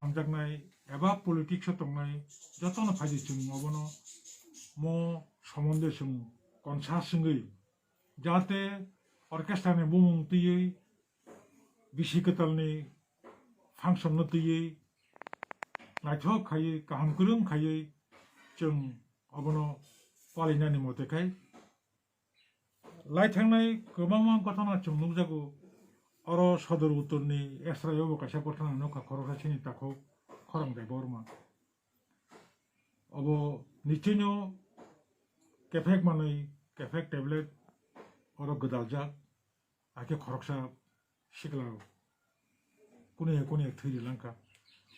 Amjaknai eba politics tongnai jotono phaji chung obono mo somonde chung konsa singui jate orchestra ni bumung tiyei bisi ketalni function no tiyei naithok khayei kaham kurung khayei chung obono palinani motekai laithangnai kwbangma gotona chung nukjago oro sodor uttorni extra yobo kaisa gotona nukha khoroksa chini takhok khorang borma obo nichino kefek manui kefek tablet oro gdaljak ake khoroksa sikla kune thiri langka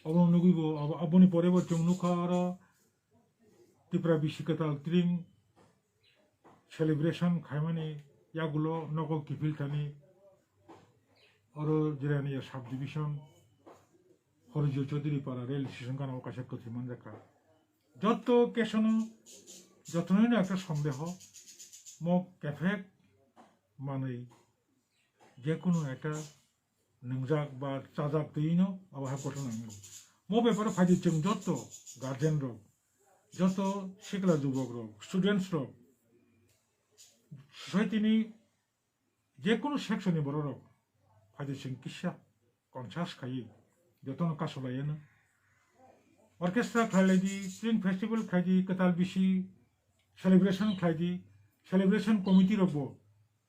obo nugibo aboni porebo chung nukha oro Tripura Bishiketal Tring celebration khaimani yagulo nogo kipiltani oro jirani subdivision Horijo Chaudhary para rail station kana okasha kothi manjaka joto kesono jotono একটা সন্দেহ mo kefek manui যেকোনো একটা নংজাক বা চাজাক তৈনো আবহাওয়া ঘটনা mo ব্যাপারে ফাইদি চং যত গার্জেন রক যত শিক্ষা যুবক রক স্টুডেন্টস রক সোসাইটিনি যেকোনো সেকশনে বড় রক ফাইদি চং কিসা কনসাস খাই যতন কাসলায়েন অর্কেস্ট্রা খাইলাইদি স্প্রিং ফেস্টিভ্যাল খাইদি কতাল বিসি celebration কমিটি রব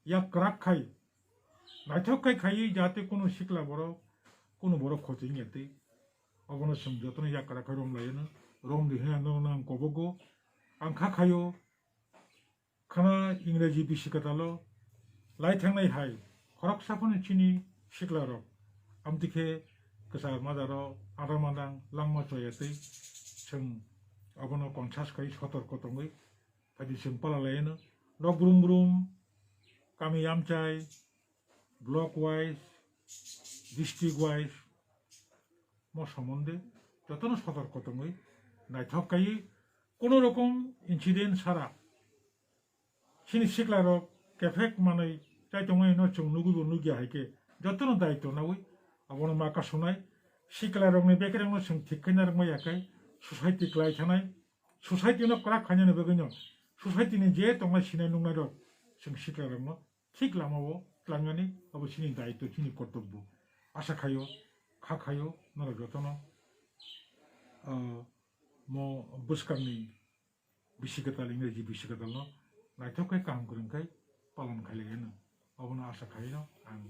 ইয়া ক্রাক খাই নাইথক খাই যাতে কোনো শিকলা কোনো বড় ক্ষতি নেতে অবন সম যতন ইয়া ক্রাক খাই রম লাইন রম দিহে নাং কবগো আংখা খায়ো খানা ইংরেজি বিশিকাতালো লাই থাংনাই হাই খরক সাফনি চিনি শিকলা রক আমতিখে কেসার মাদার আদামাদাং লাংমা চয়াতে जों अबनो कनसास खाई सतर्क तंगै फाइदि जों पालालायनो न ब्रुम ब्रुम गामि आमचाय ब्लक वाइज डिस्ट्रिक्ट वाइज म सम्बन्धे যতন সতর্ক তঙ্গই নাইথক খাই কোনো রকম ইনসিডেন্ট ছাড়া সিনি সিকলা রক কেফেক মাनै চাই তঙ্গै ন जों नुगुबो नुगिया हायके যতন दायित्व नावै अबनो माका सुनाय सिकला रकनि बेकेरंनो जों थिखैना रंमै आखाय society klai thanai society no krak khanya begino society ni je tonga sinai nungai rok जों sikla rokno thik lamao tlangani abo sini daitto sini kortobbo asha khayo kha khayo nara jotono mo buskamni bishikatal ingreji bishikatal no naithokai kaham kurungkai palan khaileno abono asha khayo ang